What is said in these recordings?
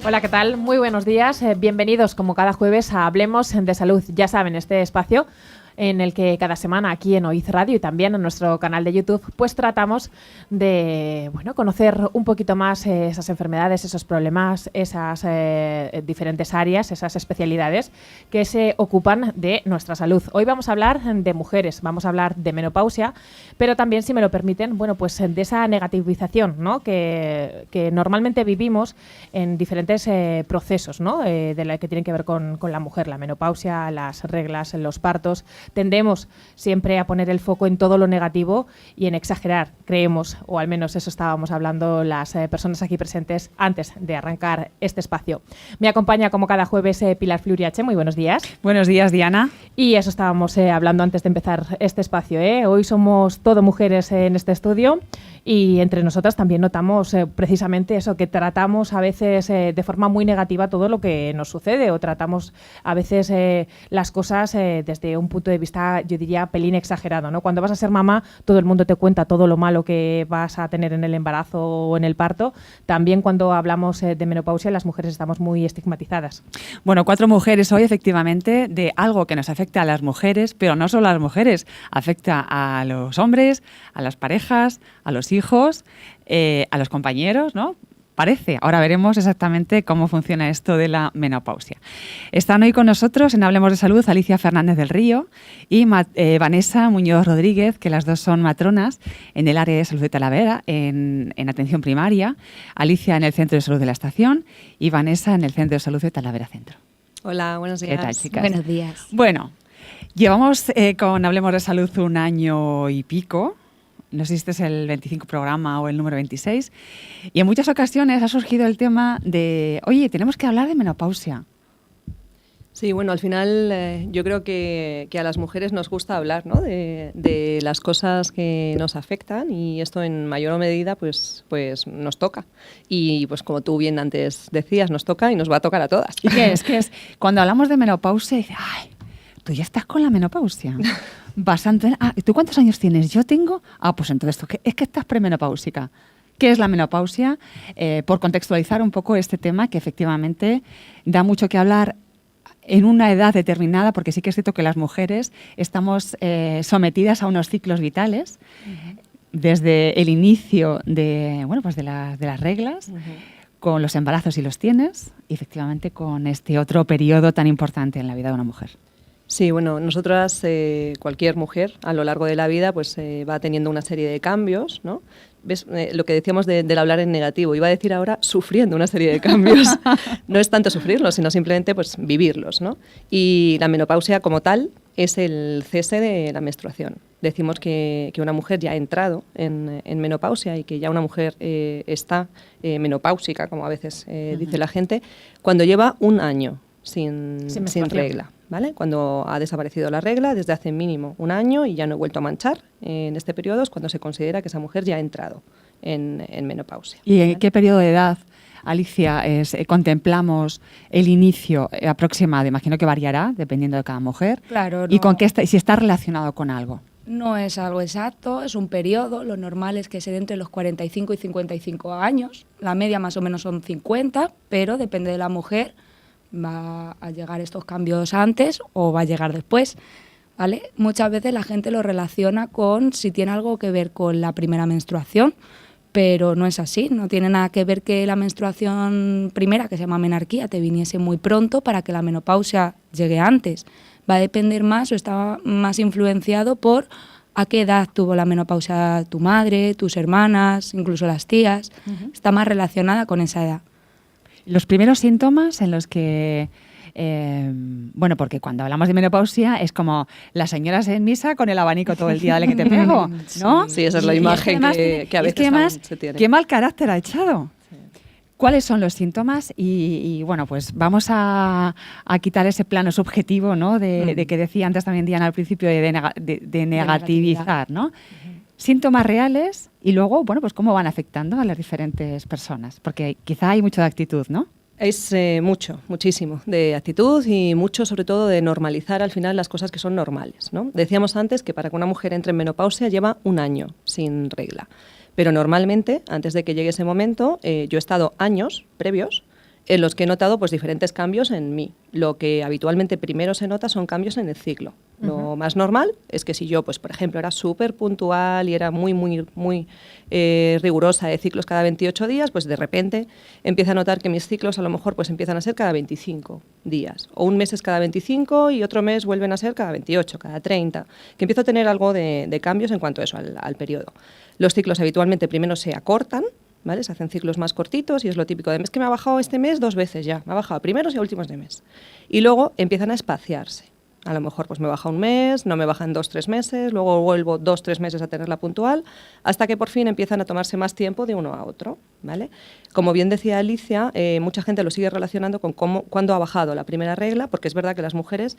Hola, ¿qué tal? Muy buenos días. Bienvenidos como cada jueves a Hablemos de Salud. Ya saben, este espacio en el que cada semana aquí en OIZ Radio y también en nuestro canal de YouTube pues tratamos de conocer un poquito más esas enfermedades, esos problemas, esas diferentes áreas, esas especialidades que se ocupan de nuestra salud. Hoy vamos a hablar de mujeres, vamos a hablar de menopausia, pero también, si me lo permiten, pues de esa negativización, ¿no? que normalmente vivimos en diferentes procesos, ¿no? De la que tienen que ver con la mujer, la menopausia, las reglas, los partos. Tendemos siempre a poner el foco en todo lo negativo y en exagerar, creemos, o al menos eso estábamos hablando las personas aquí presentes antes de arrancar este espacio. Me acompaña como cada jueves Pilar Fliuriache. Muy buenos días. Buenos días, Diana. Y eso estábamos hablando antes de empezar este espacio. Hoy somos todo mujeres en este estudio y entre nosotras también notamos precisamente eso, que tratamos a veces de forma muy negativa todo lo que nos sucede, o tratamos a veces las cosas desde un punto de vista, yo diría, pelín exagerado, ¿no? Cuando vas a ser mamá, todo el mundo te cuenta todo lo malo que vas a tener en el embarazo o en el parto. También cuando hablamos de menopausia, las mujeres estamos muy estigmatizadas. Bueno, 4 mujeres hoy, efectivamente, de algo que nos afecta a las mujeres, pero no solo a las mujeres, afecta a los hombres, a las parejas, a los hijos, a los compañeros, ¿no? Parece. Ahora veremos exactamente cómo funciona esto de la menopausia. Están hoy con nosotros en Hablemos de Salud Alicia Fernández del Río y Vanessa Muñoz Rodríguez, que las dos son matronas en el área de salud de Talavera, en atención primaria. Alicia en el Centro de Salud de la Estación y Vanessa en el Centro de Salud de Talavera Centro. Hola, buenos días. ¿Qué tal, chicas? Buenos días. Bueno, llevamos con Hablemos de Salud un año y pico. No sé si este es el 25 programa o el número 26. Y en muchas ocasiones ha surgido el tema de, oye, tenemos que hablar de menopausia. Sí, bueno, al final yo creo que a las mujeres nos gusta hablar, ¿no? de las cosas que nos afectan, y esto en mayor medida pues nos toca. Y pues como tú bien antes decías, nos toca y nos va a tocar a todas. ¿Y qué es? Cuando hablamos de menopausia, dices, ay, tú ya estás con la menopausia. ¿Tú cuántos años tienes? Yo tengo... pues entonces es que estás premenopáusica. ¿Qué es la menopausia? Por contextualizar un poco este tema, que efectivamente da mucho que hablar en una edad determinada, porque sí que es cierto que las mujeres estamos sometidas a unos ciclos vitales, desde el inicio de las reglas, con los embarazos si los tienes, y efectivamente con este otro periodo tan importante en la vida de una mujer. Sí, bueno, nosotras, cualquier mujer a lo largo de la vida pues va teniendo una serie de cambios, ¿no? ¿Ves? Lo que decíamos del hablar en negativo, iba a decir ahora sufriendo una serie de cambios. No es tanto sufrirlos, sino simplemente pues vivirlos, ¿no? Y la menopausia como tal es el cese de la menstruación. Decimos que una mujer ya ha entrado en menopausia y que ya una mujer está menopáusica, como a veces dice la gente, cuando lleva un año sin regla. ¿Vale? Cuando ha desaparecido la regla desde hace mínimo un año y ya no he vuelto a manchar en este periodo, es cuando se considera que esa mujer ya ha entrado en menopausia. ¿Y en qué periodo de edad, Alicia, contemplamos el inicio aproximado? Imagino que variará dependiendo de cada mujer. Claro. ¿Y con qué si está relacionado con algo? No es algo exacto, es un periodo. Lo normal es que se dé entre los 45 y 55 años. La media más o menos son 50, pero depende de la mujer. Va a llegar estos cambios antes o va a llegar después, ¿vale? Muchas veces la gente lo relaciona con si tiene algo que ver con la primera menstruación, pero no es así. No tiene nada que ver que la menstruación primera, que se llama menarquía, te viniese muy pronto para que la menopausia llegue antes. Va a depender más o está más influenciado por a qué edad tuvo la menopausia tu madre, tus hermanas, incluso las tías. Está más relacionada con esa edad. Los primeros síntomas en los que, porque cuando hablamos de menopausia es como las señoras en misa con el abanico todo el día, dale que te pego, ¿no? Sí, esa es la imagen que a veces aún se tiene. Qué mal carácter ha echado. Sí. ¿Cuáles son los síntomas? Y pues vamos a quitar ese plano subjetivo, ¿no? De que decía antes también Diana al principio de negativizar, ¿no? Síntomas reales y luego, pues cómo van afectando a las diferentes personas, porque quizá hay mucho de actitud, ¿no? Es muchísimo de actitud y mucho sobre todo de normalizar al final las cosas que son normales, ¿no? Decíamos antes que para que una mujer entre en menopausia lleva un año sin regla, pero normalmente antes de que llegue ese momento yo he estado años previos en los que he notado pues diferentes cambios en mí. Lo que habitualmente primero se nota son cambios en el ciclo. Lo más normal es que si yo, pues por ejemplo, era súper puntual y era muy rigurosa de ciclos cada 28 días, pues de repente empiezo a notar que mis ciclos a lo mejor pues empiezan a ser cada 25 días. O un mes es cada 25 y otro mes vuelven a ser cada 28, cada 30. Que empiezo a tener algo de cambios en cuanto a eso, al periodo. Los ciclos habitualmente primero se acortan, ¿vale? Se hacen ciclos más cortitos y es lo típico de mes que me ha bajado este mes 2 veces ya, me ha bajado a primeros y a últimos de mes. Y luego empiezan a espaciarse. A lo mejor pues me baja un mes, no me baja en 2-3 meses, luego vuelvo 2-3 meses a tenerla puntual, hasta que por fin empiezan a tomarse más tiempo de uno a otro, ¿vale? Como bien decía Alicia, mucha gente lo sigue relacionando con cuándo ha bajado la primera regla, porque es verdad que las mujeres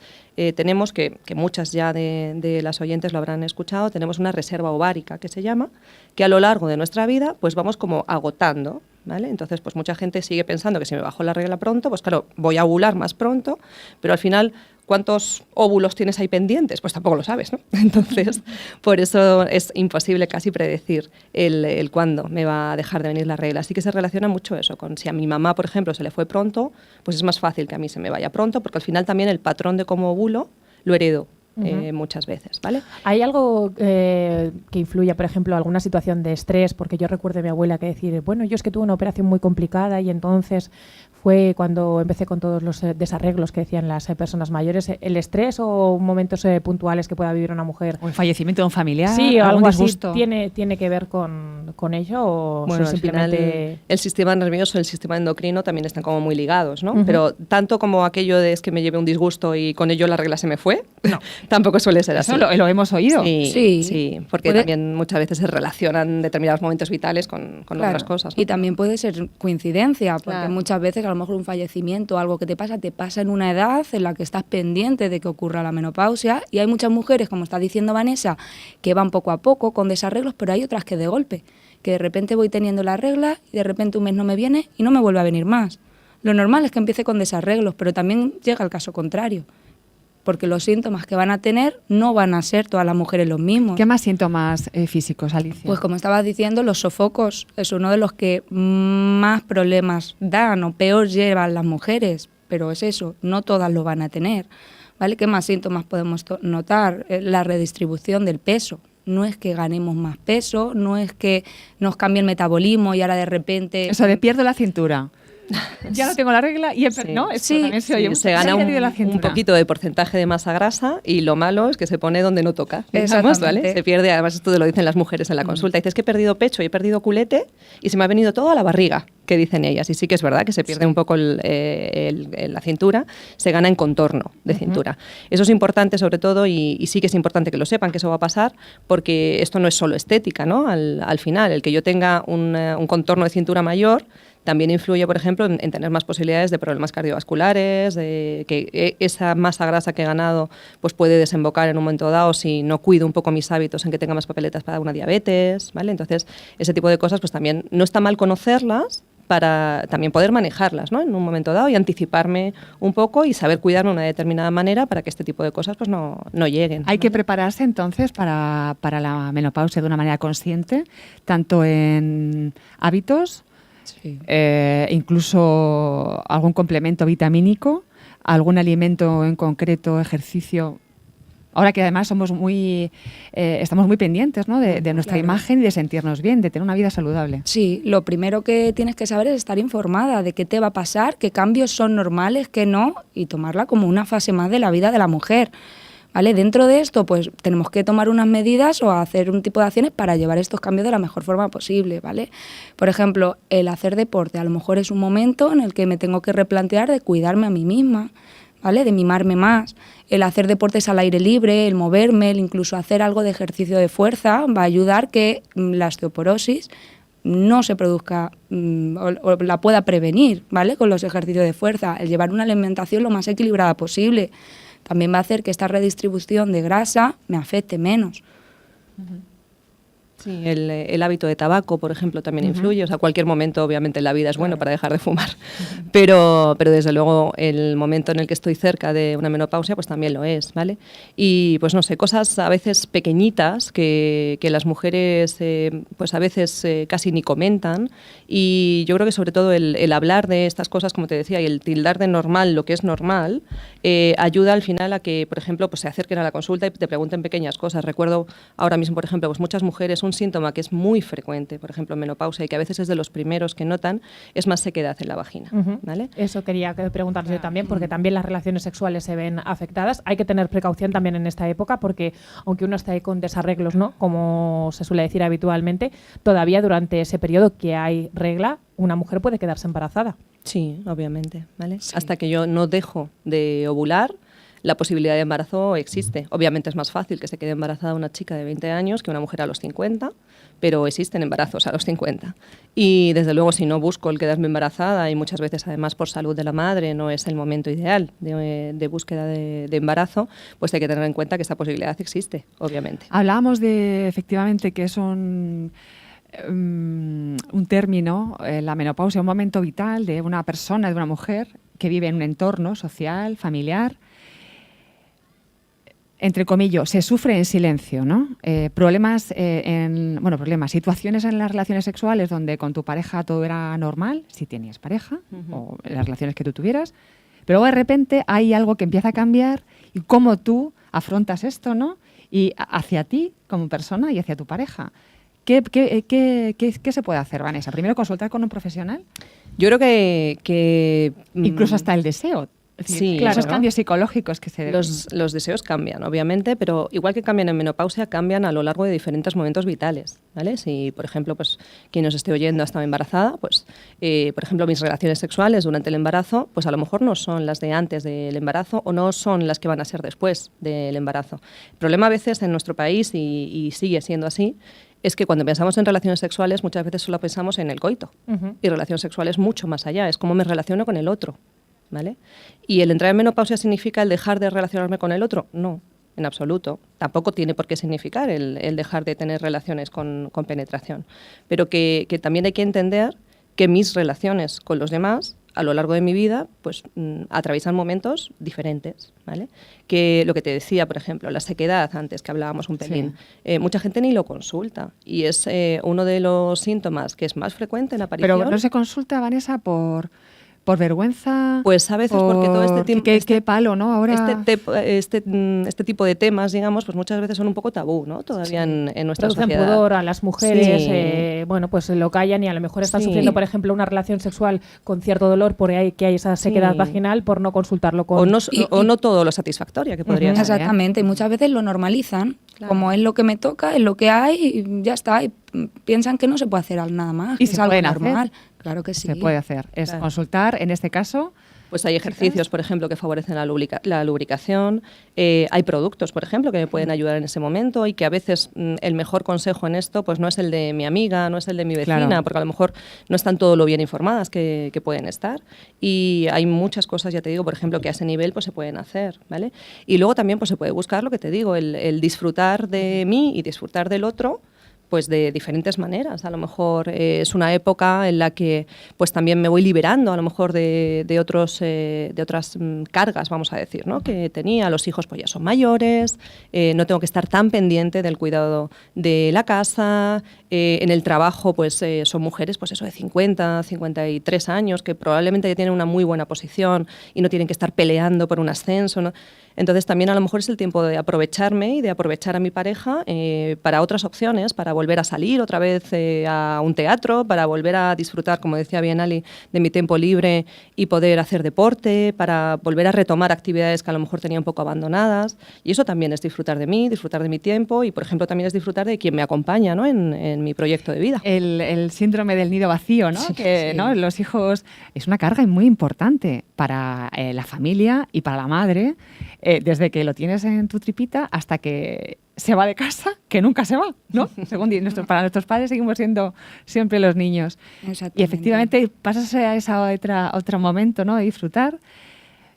tenemos, que muchas ya de las oyentes lo habrán escuchado, tenemos una reserva ovárica que se llama, que a lo largo de nuestra vida pues vamos como agotando, ¿vale? Entonces, pues mucha gente sigue pensando que si me bajó la regla pronto, pues claro, voy a ovular más pronto, pero al final, ¿cuántos óvulos tienes ahí pendientes? Pues tampoco lo sabes, ¿no? Entonces, por eso es imposible casi predecir el cuándo me va a dejar de venir la regla. Así que se relaciona mucho eso con si a mi mamá, por ejemplo, se le fue pronto, pues es más fácil que a mí se me vaya pronto, porque al final también el patrón de cómo ovulo lo heredo. Muchas veces, ¿vale? ¿Hay algo que influya, por ejemplo, alguna situación de estrés? Porque yo recuerdo a mi abuela que decir, bueno, yo es que tuve una operación muy complicada y entonces fue cuando empecé con todos los desarreglos que decían las personas mayores. ¿El estrés o momentos puntuales que pueda vivir una mujer? O el fallecimiento de un familiar. Sí, o algo disgusto. así. ¿Tiene que ver con ello o bueno, simplemente...? Al final, el sistema nervioso y el sistema endocrino también están como muy ligados, ¿no? Pero tanto como aquello de es que me llevé un disgusto y con ello la regla se me fue, no. Tampoco suele ser así. Eso lo hemos oído. Sí, porque también muchas veces se relacionan determinados momentos vitales con otras cosas, ¿no? Y también puede ser coincidencia, porque Claro. muchas veces a lo mejor un fallecimiento o algo que te pasa en una edad en la que estás pendiente de que ocurra la menopausia, y hay muchas mujeres, como está diciendo Vanessa, que van poco a poco con desarreglos, pero hay otras que de golpe, que de repente voy teniendo la regla y de repente un mes no me viene y no me vuelve a venir más. Lo normal es que empiece con desarreglos, pero también llega el caso contrario, porque los síntomas que van a tener no van a ser todas las mujeres los mismos. ¿Qué más síntomas físicos, Alicia? Pues como estabas diciendo, los sofocos es uno de los que más problemas dan o peor llevan las mujeres, pero es eso, no todas lo van a tener, ¿vale? ¿Qué más síntomas podemos notar? La redistribución del peso. No es que ganemos más peso, no es que nos cambie el metabolismo y ahora de repente... Eso de pierdo la cintura. Ya no tengo la regla y Sí. ¿no? Esto Sí, también se oye. Se gana Ha perdido la un cintura. poquito de porcentaje de masa grasa y lo malo es que se pone donde no toca. Digamos, Exactamente. ¿vale? Se pierde, además esto te lo dicen las mujeres en la consulta. Dices que he perdido pecho y he perdido culete y se me ha venido todo a la barriga, que dicen ellas. Y sí que es verdad que se pierde un poco la cintura, se gana en contorno de cintura. Eso es importante sobre todo y sí que es importante que lo sepan, que eso va a pasar, porque esto no es solo estética, ¿no? Al final, el que yo tenga un contorno de cintura mayor también influye, por ejemplo, en tener más posibilidades de problemas cardiovasculares, de que esa masa grasa que he ganado pues puede desembocar en un momento dado si no cuido un poco mis hábitos en que tenga más papeletas para una diabetes, ¿vale? Entonces, ese tipo de cosas pues también no está mal conocerlas para también poder manejarlas, ¿no? En un momento dado y anticiparme un poco y saber cuidarme de una determinada manera para que este tipo de cosas pues no lleguen. Hay que prepararse entonces para la menopausia de una manera consciente, tanto en hábitos, Sí. Incluso algún complemento vitamínico, algún alimento en concreto, ejercicio. Ahora que además estamos muy pendientes, ¿no? de nuestra Claro. imagen y de sentirnos bien, de tener una vida saludable. Sí, lo primero que tienes que saber es estar informada de qué te va a pasar, qué cambios son normales, qué no, y tomarla como una fase más de la vida de la mujer. ¿Vale? Dentro de esto, pues tenemos que tomar unas medidas o hacer un tipo de acciones para llevar estos cambios de la mejor forma posible, ¿vale? Por ejemplo, el hacer deporte a lo mejor es un momento en el que me tengo que replantear de cuidarme a mí misma, ¿vale? De mimarme más. El hacer deportes al aire libre, el moverme, el incluso hacer algo de ejercicio de fuerza va a ayudar que la osteoporosis no se produzca o la pueda prevenir, ¿vale? Con los ejercicios de fuerza, el llevar una alimentación lo más equilibrada posible. También va a hacer que esta redistribución de grasa me afecte menos. Sí, el hábito de tabaco, por ejemplo, también influye. O sea, cualquier momento, obviamente, en la vida es bueno para dejar de fumar. Pero desde luego, el momento en el que estoy cerca de una menopausia, pues también lo es, ¿vale? Y, pues no sé, cosas a veces pequeñitas que las mujeres, pues a veces casi ni comentan. Y yo creo que sobre todo el hablar de estas cosas, como te decía, y el tildar de normal lo que es normal, ayuda al final a que, por ejemplo, pues se acerquen a la consulta y te pregunten pequeñas cosas. Recuerdo ahora mismo, por ejemplo, pues muchas mujeres, un síntoma que es muy frecuente, por ejemplo, en menopausia, y que a veces es de los primeros que notan, es más sequedad en la vagina, ¿vale? Eso quería preguntarles yo también, porque también las relaciones sexuales se ven afectadas. Hay que tener precaución también en esta época, porque aunque uno está ahí con desarreglos, ¿no?, como se suele decir habitualmente, todavía durante ese periodo que hay regla, una mujer puede quedarse embarazada. Sí, obviamente, ¿vale? Sí. Hasta que yo no dejo de ovular, la posibilidad de embarazo existe. Obviamente es más fácil que se quede embarazada una chica de 20 años que una mujer a los 50, pero existen embarazos a los 50. Y desde luego, si no busco el quedarme embarazada, y muchas veces además por salud de la madre no es el momento ideal de búsqueda de embarazo, pues hay que tener en cuenta que esta posibilidad existe, obviamente. Hablábamos de, efectivamente, que es un término, la menopausia, un momento vital de una persona, de una mujer que vive en un entorno social, familiar. Entre comillas, se sufre en silencio, ¿no? Problemas, situaciones en las relaciones sexuales donde con tu pareja todo era normal, si tenías pareja, o en las relaciones que tú tuvieras, pero luego de repente hay algo que empieza a cambiar y cómo tú afrontas esto, ¿no? Y hacia ti como persona y hacia tu pareja. ¿Qué se puede hacer, Vanessa? Primero, consultar con un profesional. Yo creo que incluso hasta el deseo. Sí, claro, esos cambios psicológicos que se... Los deseos cambian, obviamente, pero igual que cambian en menopausia, cambian a lo largo de diferentes momentos vitales, ¿vale? Si, por ejemplo, pues quien nos esté oyendo ha estado embarazada, pues, por ejemplo, mis relaciones sexuales durante el embarazo, pues a lo mejor no son las de antes del embarazo o no son las que van a ser después del embarazo. El problema a veces en nuestro país, y sigue siendo así, es que cuando pensamos en relaciones sexuales muchas veces solo pensamos en el coito. Y relaciones sexuales mucho más allá, es cómo me relaciono con el otro, ¿vale? ¿Y el entrar en menopausia significa el dejar de relacionarme con el otro? No, en absoluto. Tampoco tiene por qué significar el dejar de tener relaciones con penetración. Pero que también hay que entender que mis relaciones con los demás a lo largo de mi vida pues atraviesan momentos diferentes, ¿vale? Que lo que te decía, por ejemplo, la sequedad, antes que hablábamos un pelín, mucha gente ni lo consulta y es uno de los síntomas que es más frecuente en aparición. Pero no se consulta, Vanessa, por vergüenza. Pues a veces porque todo este tiempo... Qué palo, ¿no? Ahora... Este tipo de temas, digamos, pues muchas veces son un poco tabú, ¿no? Todavía en nuestra sociedad. Producen pudor a las mujeres, bueno, pues lo callan y a lo mejor están sufriendo, por ejemplo, una relación sexual con cierto dolor por ahí que hay esa sequedad vaginal por no consultarlo con... O no todo lo satisfactoria que podría ser. Exactamente, y muchas veces lo normalizan, como es lo que me toca, es lo que hay y ya está, y piensan que no se puede hacer nada más, y que se es algo pueden normal. hacer. Claro que sí. Se puede hacer. Es consultar, en este caso... Pues hay ejercicios, por ejemplo, que favorecen la lubricación. Hay productos, por ejemplo, que me pueden ayudar en ese momento y que a veces el mejor consejo en esto pues no es el de mi amiga, no es el de mi vecina, porque a lo mejor no están todo lo bien informadas que pueden estar. Y hay muchas cosas, ya te digo, por ejemplo, que a ese nivel pues se pueden hacer, ¿vale? Y luego también pues se puede buscar lo que te digo, el disfrutar de mí y disfrutar del otro, pues de diferentes maneras. A lo mejor es una época en la que pues también me voy liberando a lo mejor de otras cargas, vamos a decir, ¿no? Que tenía. Los hijos pues ya son mayores, no tengo que estar tan pendiente del cuidado de la casa, en el trabajo pues son mujeres pues eso de 50, 53 años que probablemente ya tienen una muy buena posición y no tienen que estar peleando por un ascenso, ¿no? Entonces también a lo mejor es el tiempo de aprovecharme y de aprovechar a mi pareja para otras opciones, para volver a salir otra vez a un teatro, para volver a disfrutar, como decía bien Ali, de mi tiempo libre y poder hacer deporte, para volver a retomar actividades que a lo mejor tenía un poco abandonadas. Y eso también es disfrutar de mí, disfrutar de mi tiempo y, por ejemplo, también es disfrutar de quien me acompaña, ¿no? en mi proyecto de vida. El síndrome del nido vacío, ¿no? ¿no? Los hijos es una carga muy importante para la familia y para la madre, desde que lo tienes en tu tripita hasta que se va de casa, que nunca se va, ¿no? Según para nuestros padres seguimos siendo siempre los niños. Y efectivamente pasas a esa otro momento, ¿no? De disfrutar.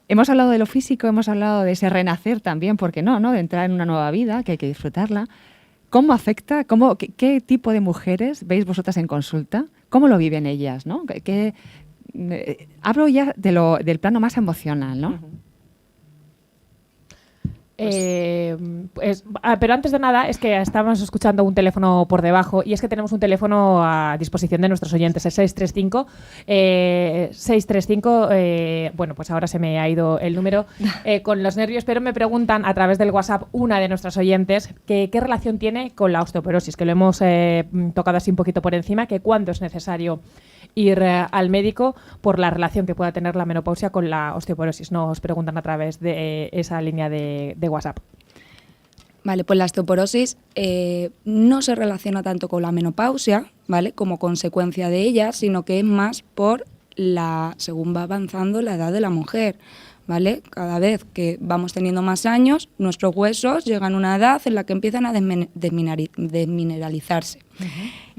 Hemos hablado de lo físico, hemos hablado de ese renacer también, ¿por qué no? De entrar en una nueva vida, que hay que disfrutarla. ¿Cómo afecta? ¿Qué tipo de mujeres veis vosotras en consulta? ¿Cómo lo viven ellas? ¿No? Hablo ya del plano más emocional, ¿no? Pero antes de nada, es que estábamos escuchando un teléfono por debajo y es que tenemos un teléfono a disposición de nuestros oyentes, el 635, bueno, pues ahora se me ha ido el número con los nervios, pero me preguntan a través del WhatsApp una de nuestras oyentes qué relación tiene con la osteoporosis, que lo hemos tocado así un poquito por encima, que cuándo es necesario ir al médico por la relación que pueda tener la menopausia con la osteoporosis. Nos preguntan a través de esa línea de WhatsApp. Vale, pues la osteoporosis no se relaciona tanto con la menopausia, ¿vale?, como consecuencia de ella, sino que es más por según va avanzando la edad de la mujer, ¿vale? Cada vez que vamos teniendo más años, nuestros huesos llegan a una edad en la que empiezan a desmineralizarse.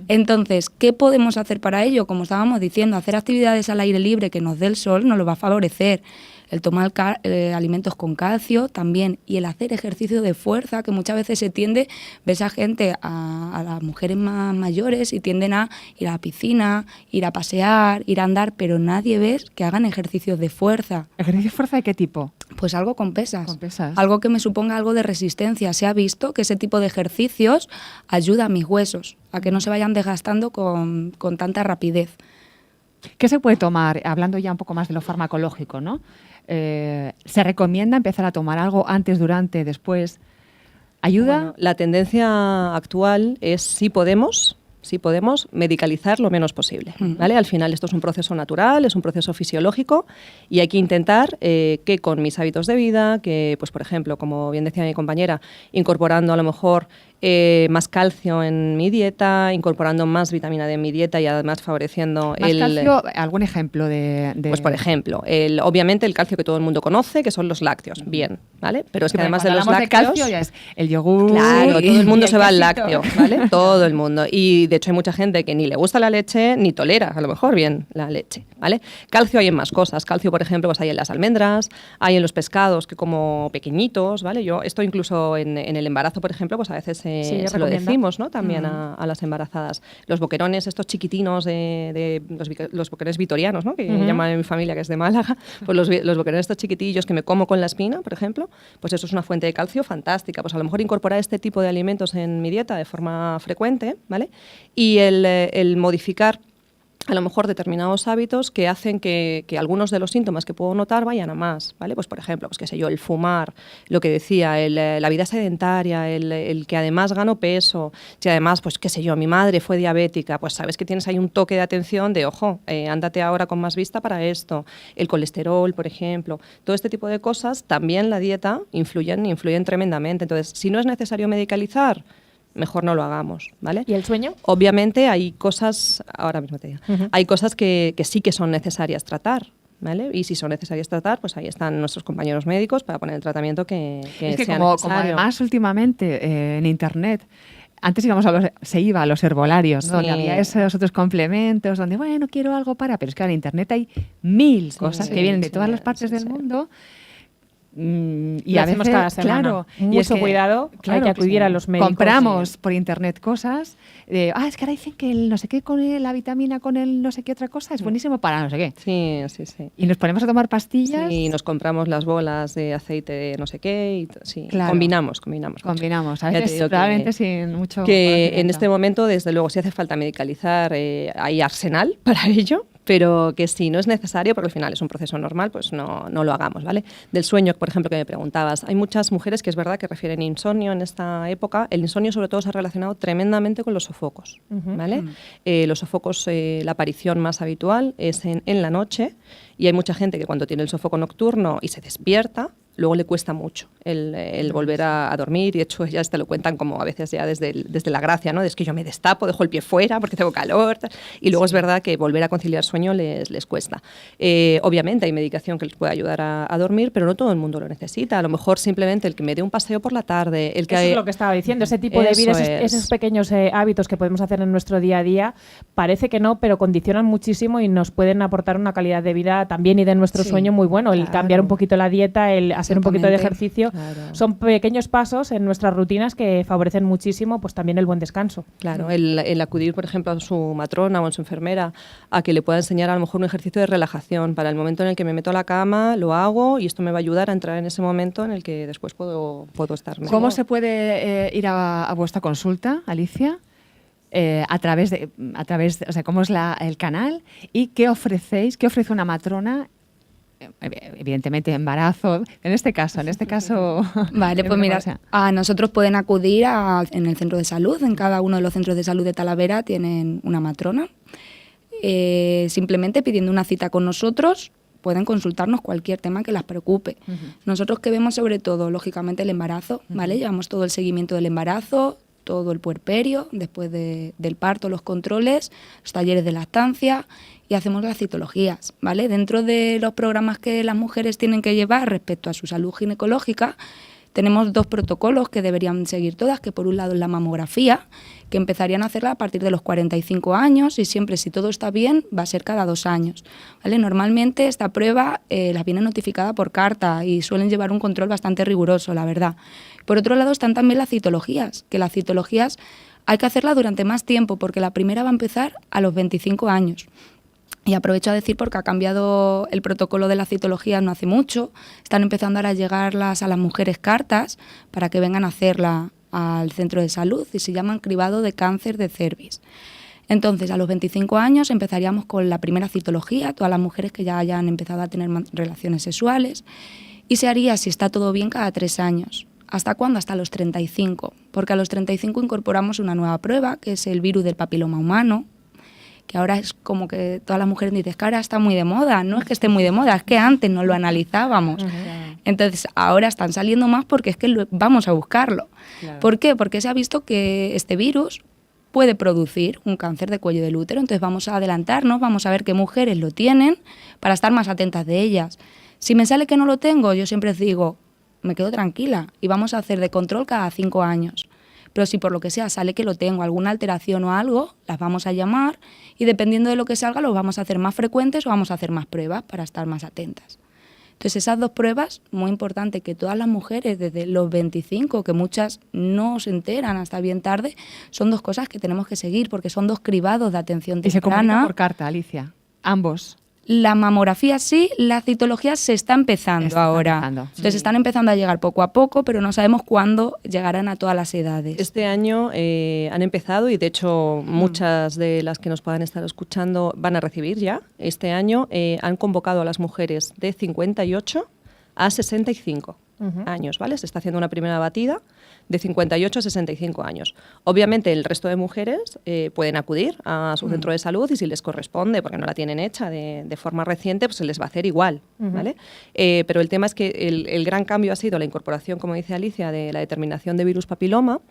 Entonces, ¿qué podemos hacer para ello? Como estábamos diciendo, hacer actividades al aire libre que nos dé el sol nos lo va a favorecer. El tomar alimentos con calcio también, y el hacer ejercicio de fuerza, que muchas veces se tiende, ves a gente, a las mujeres más mayores, y tienden a ir a la piscina, ir a pasear, ir a andar, pero nadie ves que hagan ejercicios de fuerza. ¿Ejercicio de fuerza de qué tipo? Pues algo con pesas. Con pesas. Algo que me suponga algo de resistencia. Se ha visto que ese tipo de ejercicios ayuda a mis huesos, a que no se vayan desgastando con tanta rapidez. ¿Qué se puede tomar? Hablando ya un poco más de lo farmacológico, ¿no? ¿Se recomienda empezar a tomar algo antes, durante, después? ¿Ayuda? Bueno, la tendencia actual es si podemos medicalizar lo menos posible, ¿vale? Al final esto es un proceso natural, es un proceso fisiológico y hay que intentar que con mis hábitos de vida, que pues por ejemplo, como bien decía mi compañera, incorporando a lo mejor más calcio en mi dieta, incorporando más vitamina D en mi dieta y además favoreciendo ¿Más calcio? ¿Algún ejemplo de...? Pues por ejemplo, obviamente el calcio que todo el mundo conoce, que son los lácteos, bien, ¿vale? Pero es que además de los lácteos... de calcio ya es el yogur... Claro, todo el mundo se va al quesito. lácteo, ¿vale? Todo el mundo. Y de hecho hay mucha gente que ni le gusta la leche, ni tolera, a lo mejor, bien la leche, ¿vale? Calcio hay en más cosas. Calcio, por ejemplo, pues hay en las almendras, hay en los pescados que como pequeñitos, ¿vale? Yo esto incluso en el embarazo, por ejemplo, pues a veces se lo decimos, ¿no? También a las embarazadas. Los boquerones, estos chiquitinos de los boquerones vitorianos, ¿no? Que llaman en mi familia, que es de Málaga, pues los boquerones estos chiquitillos que me como con la espina, por ejemplo, pues eso es una fuente de calcio fantástica. Pues a lo mejor incorporar este tipo de alimentos en mi dieta de forma frecuente, ¿vale? Y el modificar a lo mejor determinados hábitos que hacen que algunos de los síntomas que puedo notar vayan a más, ¿vale? Pues por ejemplo, pues qué sé yo, el fumar, lo que decía, la vida sedentaria, el que además gano peso, si además, pues qué sé yo, mi madre fue diabética, pues sabes que tienes ahí un toque de atención de, ojo, ándate ahora con más vista para esto, el colesterol, por ejemplo, todo este tipo de cosas, también la dieta influyen tremendamente. Entonces, si no es necesario medicalizar, mejor no lo hagamos, ¿vale? ¿Y el sueño? Obviamente hay cosas, ahora mismo te digo, hay cosas que sí que son necesarias tratar, ¿vale? Y si son necesarias tratar, pues ahí están nuestros compañeros médicos para poner el tratamiento que es que sea como necesario. además últimamente en Internet, antes se iba a los herbolarios, ¿no? Sí. Donde había esos otros complementos, donde, bueno, quiero algo para... Pero es que ahora en Internet hay 1000 cosas que vienen de todas las partes del mundo. Y Lo a hacemos veces, cada semana. claro, Mucho y es que, cuidado, hay que acudir a los médicos. Compramos por internet cosas, es que ahora dicen que el no sé qué con la vitamina con el no sé qué otra cosa es buenísimo para no sé qué. Sí. Y nos ponemos a tomar pastillas. Sí, nos compramos las bolas de aceite de no sé qué y sí, Claro. combinamos. Combinamos, a Ya te veces digo probablemente sin mucho que en conocimiento. este momento, desde luego, si hace falta medicalizar, hay arsenal para ello, pero que si no es necesario, porque al final es un proceso normal, pues no lo hagamos, ¿vale? Del sueño, por ejemplo, que me preguntabas, hay muchas mujeres que es verdad que refieren insomnio en esta época. El insomnio sobre todo se ha relacionado tremendamente con los sofocos, ¿vale? Los sofocos, la aparición más habitual es en la noche, y hay mucha gente que cuando tiene el sofoco nocturno y se despierta, luego le cuesta mucho el volver a dormir, y de hecho ya te lo cuentan como a veces ya desde la gracia, ¿no? Es que yo me destapo, dejo el pie fuera porque tengo calor, y luego es verdad que volver a conciliar sueño les cuesta. Obviamente hay medicación que les puede ayudar a dormir, pero no todo el mundo lo necesita. A lo mejor simplemente el que me dé un paseo por la tarde, el que... Eso es lo que estaba diciendo, ese tipo de vida, esos pequeños hábitos que podemos hacer en nuestro día a día, parece que no, pero condicionan muchísimo y nos pueden aportar una calidad de vida también y de nuestro sueño muy bueno. El cambiar un poquito la dieta, el hacer un poquito de Exactamente. ejercicio. Claro. Son pequeños pasos en nuestras rutinas que favorecen muchísimo pues también el buen descanso. Claro, el acudir, por ejemplo, a su matrona o a su enfermera a que le pueda enseñar a lo mejor un ejercicio de relajación para el momento en el que me meto a la cama, lo hago y esto me va a ayudar a entrar en ese momento en el que después puedo estar mejor. ¿Cómo se puede ir a vuestra consulta, Alicia? A través de, o sea, ¿cómo es el canal? ¿Y qué ofrecéis? ¿Qué ofrece una matrona? Evidentemente, embarazo. En este caso. Vale, pues mira, a nosotros pueden acudir en el centro de salud. En cada uno de los centros de salud de Talavera tienen una matrona. Simplemente pidiendo una cita con nosotros pueden consultarnos cualquier tema que las preocupe. Nosotros que vemos sobre todo, lógicamente, el embarazo, ¿vale? Llevamos todo el seguimiento del embarazo, todo el puerperio, después del parto, los controles, los talleres de lactancia y hacemos las citologías, ¿vale? Dentro de los programas que las mujeres tienen que llevar respecto a su salud ginecológica, tenemos 2 protocolos que deberían seguir todas, que por un lado es la mamografía, que empezarían a hacerla a partir de los 45 años y siempre, si todo está bien, va a ser cada 2 años, ¿vale? Normalmente esta prueba la viene notificada por carta y suelen llevar un control bastante riguroso, la verdad. Por otro lado están también las citologías, que las citologías hay que hacerlas durante más tiempo porque la primera va a empezar a los 25 años. Y aprovecho a decir porque ha cambiado el protocolo de las citologías no hace mucho, están empezando ahora a llegarlas a las mujeres cartas para que vengan a hacerla al centro de salud y se llaman cribado de cáncer de cervix. Entonces, a los 25 años empezaríamos con la primera citología, todas las mujeres que ya hayan empezado a tener relaciones sexuales, y se haría, si está todo bien, cada 3 años. ¿Hasta cuándo? Hasta los 35, porque a los 35 incorporamos una nueva prueba, que es el virus del papiloma humano, que ahora es como que todas las mujeres dicen que ahora está muy de moda. No es que esté muy de moda, es que antes no lo analizábamos. Entonces, ahora están saliendo más porque es que vamos a buscarlo. Claro. ¿Por qué? Porque se ha visto que este virus puede producir un cáncer de cuello del útero. Entonces, vamos a adelantarnos, vamos a ver qué mujeres lo tienen para estar más atentas de ellas. Si me sale que no lo tengo, yo siempre digo, me quedo tranquila y vamos a hacer de control cada 5 años. Pero si por lo que sea sale que lo tengo, alguna alteración o algo, las vamos a llamar y dependiendo de lo que salga, los vamos a hacer más frecuentes o vamos a hacer más pruebas para estar más atentas. Entonces, esas 2 pruebas, muy importante que todas las mujeres desde los 25, que muchas no se enteran hasta bien tarde, son 2 cosas que tenemos que seguir porque son 2 cribados de atención Y se comunica temprana. por carta, Alicia. Ambos. La mamografía sí, la citología se está empezando ahora. Entonces están empezando a llegar poco a poco, pero no sabemos cuándo llegarán a todas las edades. Este año han empezado y de hecho muchas de las que nos puedan estar escuchando van a recibir ya. Este año han convocado a las mujeres de 58 a 65 años, ¿vale? Se está haciendo una primera batida de 58 a 65 años. Obviamente el resto de mujeres pueden acudir a su centro de salud y si les corresponde, porque no la tienen hecha de forma reciente, pues se les va a hacer igual, ¿vale? Pero el tema es que el gran cambio ha sido la incorporación, como dice Alicia, de la determinación de virus papiloma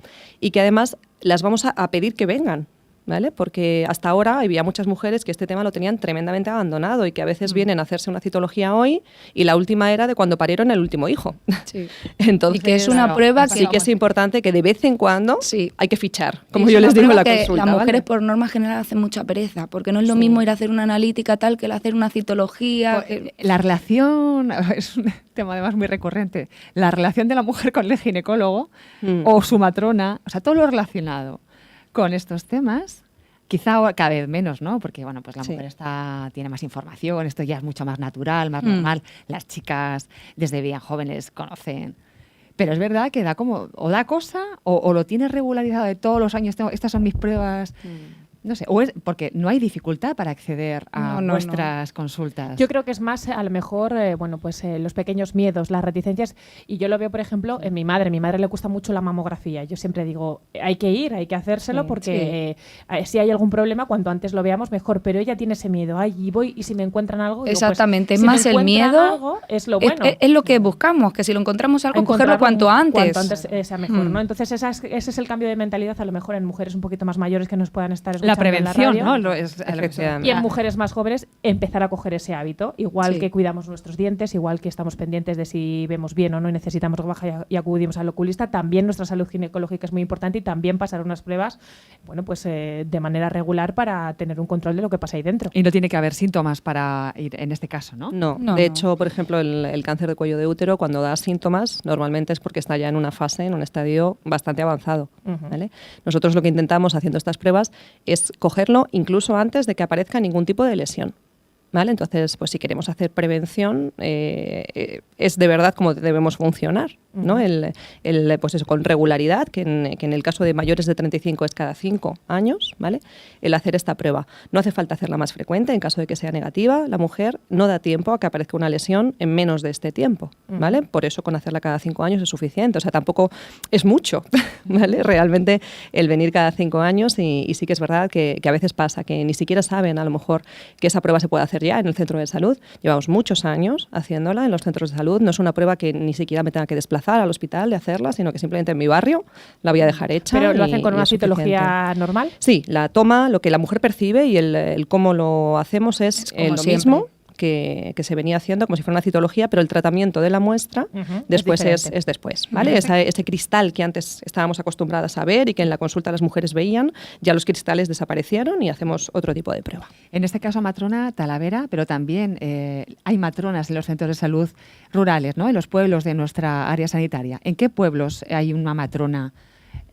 y que además las vamos a pedir que vengan, ¿vale? Porque hasta ahora había muchas mujeres que este tema lo tenían tremendamente abandonado y que a veces vienen a hacerse una citología hoy y la última era de cuando parieron el último hijo. Sí. Entonces, Y que es una prueba sí que es importante que de vez en cuando Sí. hay que fichar, como Es yo una les digo en prueba la que consulta. las mujeres ¿vale? por norma general hacen mucha pereza, porque no es lo mismo ir a hacer una analítica tal que el hacer una citología. La relación, es un tema además muy recurrente, la relación de la mujer con el ginecólogo o su matrona, o sea, todo lo relacionado con estos temas, quizá cada vez menos, ¿no? Porque, bueno, pues la Sí. mujer tiene más información, esto ya es mucho más natural, más normal. Las chicas desde bien jóvenes conocen. Pero es verdad que da cosa o lo tienes regularizado de todos los años, estas son mis pruebas. No sé, o es porque no hay dificultad para acceder a No. vuestras consultas. Yo creo que es más, a lo mejor, los pequeños miedos, las reticencias. Y yo lo veo, por ejemplo, en mi madre. A mi madre le gusta mucho la mamografía. Yo siempre digo, hay que ir, hay que hacérselo porque si hay algún problema, cuanto antes lo veamos, mejor. Pero ella tiene ese miedo. Ay, y voy y si me encuentran algo... digo, Exactamente, pues, es más si me el encuentran miedo. algo, es lo bueno. Es lo que buscamos, que si lo encontramos algo, cogerlo Encontrarlo cuanto antes. sea mejor, ¿no? Entonces ese es el cambio de mentalidad, a lo mejor en mujeres un poquito más mayores que nos puedan estar escuchando. escuchando La prevención, en la radio. ¿no? Efectivamente. Y en mujeres más jóvenes empezar a coger ese hábito, igual que cuidamos nuestros dientes, igual que estamos pendientes de si vemos bien o no y necesitamos baja y acudimos al oculista, también nuestra salud ginecológica es muy importante y también pasar unas pruebas, bueno, pues de manera regular para tener un control de lo que pasa ahí dentro. Y no tiene que haber síntomas para ir en este caso, ¿no? No, No, de no. hecho, por ejemplo, el cáncer de cuello de útero, cuando da síntomas, normalmente es porque está ya en una fase, en un estadio bastante avanzado. ¿Vale? Nosotros lo que intentamos haciendo estas pruebas es cogerlo incluso antes de que aparezca ningún tipo de lesión. ¿Vale? Entonces, pues si queremos hacer prevención, es de verdad como debemos funcionar, ¿no? Pues eso, con regularidad, que en el caso de mayores de 35 es cada 5 años, ¿vale? El hacer esta prueba. No hace falta hacerla más frecuente, en caso de que sea negativa, la mujer no da tiempo a que aparezca una lesión en menos de este tiempo, ¿vale? Por eso con hacerla cada 5 años es suficiente, o sea, tampoco es mucho, ¿vale? Realmente el venir cada 5 años y sí que es verdad que a veces pasa que ni siquiera saben a lo mejor que esa prueba se puede hacer ya en el centro de salud. Llevamos muchos años haciéndola en los centros de salud. No es una prueba que ni siquiera me tenga que desplazar al hospital de hacerla, sino que simplemente en mi barrio la voy a dejar hecha. ¿Pero lo y- hacen con y una es suficiente. citología normal? Sí, la toma, lo que la mujer percibe y el cómo lo hacemos es como lo siempre. mismo que se venía haciendo como si fuera una citología, pero el tratamiento de la muestra después es diferente. es después, ¿vale? Ese cristal que antes estábamos acostumbradas a ver y que en la consulta las mujeres veían, ya los cristales desaparecieron y hacemos otro tipo de prueba. En este caso, matrona Talavera, pero también hay matronas en los centros de salud rurales, ¿no? En los pueblos de nuestra área sanitaria. ¿En qué pueblos hay una matrona,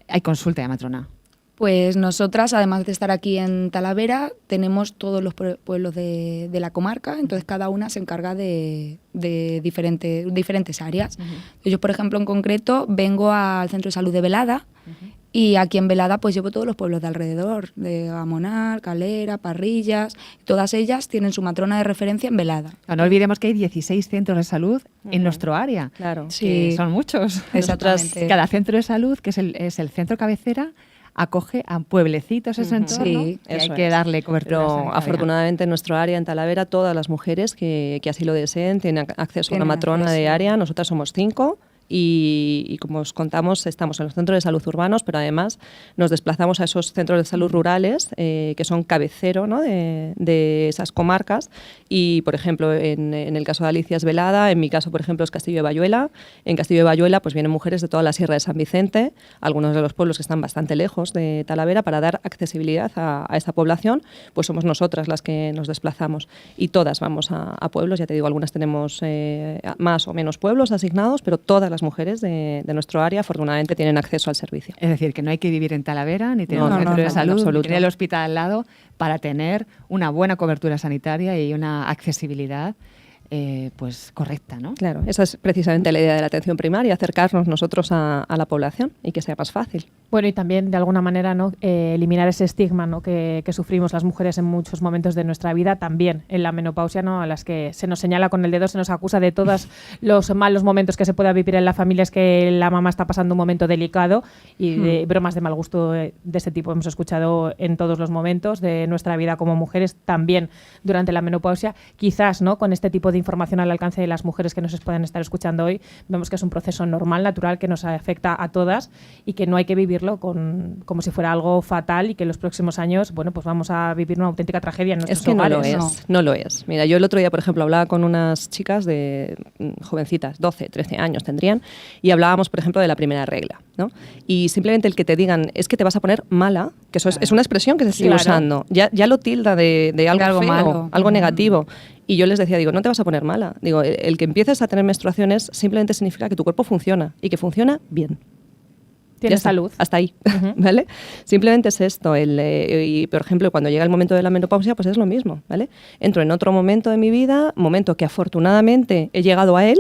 hay consulta de matrona? Pues nosotras, además de estar aquí en Talavera, tenemos todos los pueblos de la comarca, entonces cada una se encarga de diferentes áreas. Yo, por ejemplo, en concreto, vengo al Centro de Salud de Velada y aquí en Velada pues llevo todos los pueblos de alrededor, de Gamonar, Calera, Parrillas, todas ellas tienen su matrona de referencia en Velada. No olvidemos que hay 16 centros de salud en nuestro área. Claro. Que Sí. son muchos. Exactamente. Cada centro de salud, que es el centro cabecera, acoge a pueblecitos ese entorno Sí, que hay eso que es. darle cobertura Pero sanitaria. afortunadamente en nuestro área, en Talavera, todas las mujeres que así lo deseen tienen acceso a una Tienen matrona de acceso. área. Nosotras somos 5 y como os contamos, estamos en los centros de salud urbanos, pero además nos desplazamos a esos centros de salud rurales que son cabecero, ¿no? de esas comarcas. Y, por ejemplo, en el caso de Alicia es Velada, en mi caso, por ejemplo, es Castillo de Bayuela. En Castillo de Bayuela pues vienen mujeres de toda la Sierra de San Vicente, algunos de los pueblos que están bastante lejos de Talavera, para dar accesibilidad a esa población, pues somos nosotras las que nos desplazamos. Y todas vamos a pueblos, ya te digo, algunas tenemos más o menos pueblos asignados, pero todas las mujeres de nuestro área afortunadamente tienen acceso al servicio. Es decir, que no hay que vivir en Talavera, ni tener No, un no, centro no, de no, en salud, ni absoluto. tener el hospital al lado para tener una buena cobertura sanitaria y una accesibilidad pues correcta, ¿no? Claro, esa es precisamente la idea de la atención primaria, acercarnos nosotros a la población y que sea más fácil. Bueno, y también de alguna manera, ¿no? Eliminar ese estigma, ¿no? que sufrimos las mujeres en muchos momentos de nuestra vida, también en la menopausia, ¿no? A las que se nos señala con el dedo, se nos acusa de todos los malos momentos que se pueda vivir en la familia, es que la mamá está pasando un momento delicado y de bromas de mal gusto de ese tipo hemos escuchado en todos los momentos de nuestra vida como mujeres, también durante la menopausia. Quizás, ¿no? Con este tipo de información al alcance de las mujeres que nos puedan estar escuchando hoy, vemos que es un proceso normal, natural, que nos afecta a todas y que no hay que vivirlo como si fuera algo fatal y que en los próximos años, bueno, pues vamos a vivir una auténtica tragedia en nuestros Es que no lo hogares. es, no lo es. Mira, yo el otro día, por ejemplo, hablaba con unas chicas de jovencitas, 12, 13 años tendrían, y hablábamos, por ejemplo, de la primera regla, ¿no? Y simplemente el que te digan, es que te vas a poner mala, que eso es una expresión que se sigue Claro. usando, ya lo tilda de algo, algo feo, malo. algo negativo. Y yo les decía, digo, no te vas a poner mala. Digo, el que empieces a tener menstruaciones simplemente significa que tu cuerpo funciona y que funciona bien. Ya Tienes está, salud. hasta ahí, Ujú. ¿vale? Simplemente es esto. Y, por ejemplo, cuando llega el momento de la menopausia, pues es lo mismo, ¿vale? Entro en otro momento de mi vida, momento que afortunadamente he llegado a él,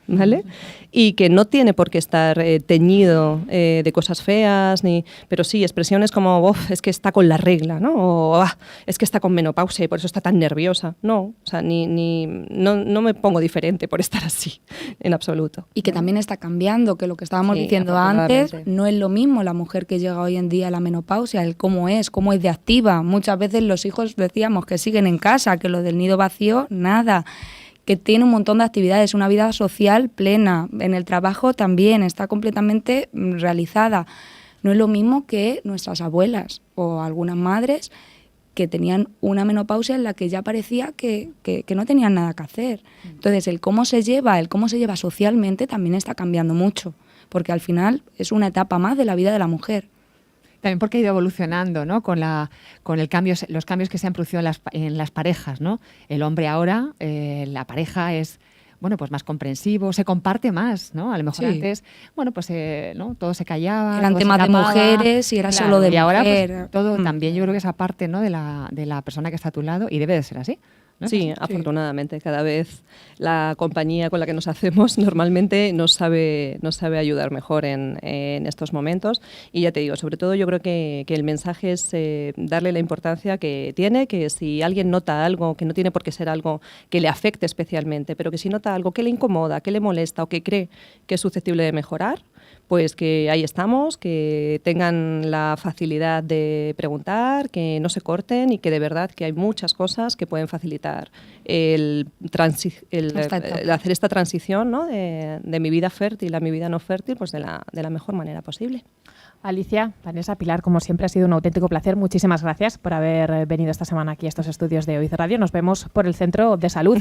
¿vale? Y que no tiene por qué estar teñido de cosas feas, pero sí, expresiones como, "Uf, es que está con la regla", ¿no? O es que está con menopausia y por eso está tan nerviosa. No, o sea, no me pongo diferente por estar así, en absoluto. Y que también está cambiando, que lo que estábamos Sí, diciendo antes afortunadamente. no es lo mismo la mujer que llega hoy en día a la menopausia, el cómo es de activa. Muchas veces los hijos decíamos que siguen en casa, que lo del nido vacío, nada, que tiene un montón de actividades, una vida social plena, en el trabajo también está completamente realizada. No es lo mismo que nuestras abuelas o algunas madres que tenían una menopausia en la que ya parecía que no tenían nada que hacer. Entonces, el cómo se lleva socialmente también está cambiando mucho, porque al final es una etapa más de la vida de la mujer. También porque ha ido evolucionando, ¿no? Con el cambio, los cambios que se han producido en las parejas, ¿no? El hombre ahora, la pareja es, bueno, pues más comprensivo, se comparte más, ¿no? A lo mejor antes, bueno, pues ¿no? Todo se callaba. Eran todo temas se de tapaba. mujeres y era Claro, solo de y ahora, mujer. pues, todo también, yo creo que esa parte, ¿no? de la persona que está a tu lado, y debe de ser así, ¿no? Sí, afortunadamente, cada vez la compañía con la que nos hacemos normalmente nos sabe ayudar mejor en estos momentos. Y ya te digo, sobre todo yo creo que el mensaje es darle la importancia que tiene, que si alguien nota algo, que no tiene por qué ser algo que le afecte especialmente, pero que si nota algo que le incomoda, que le molesta o que cree que es susceptible de mejorar, pues que ahí estamos, que tengan la facilidad de preguntar, que no se corten y que de verdad que hay muchas cosas que pueden facilitar el hacer esta transición, ¿no? de mi vida fértil a mi vida no fértil, pues de la mejor manera posible. Alicia, Vanessa, Pilar, como siempre ha sido un auténtico placer. Muchísimas gracias por haber venido esta semana aquí a estos estudios de OIZ Radio. Nos vemos por el Centro de Salud.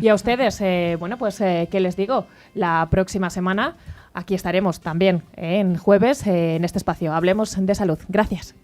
Y a ustedes, ¿qué les digo? La próxima semana aquí estaremos también en jueves en este espacio. Hablemos de salud. Gracias.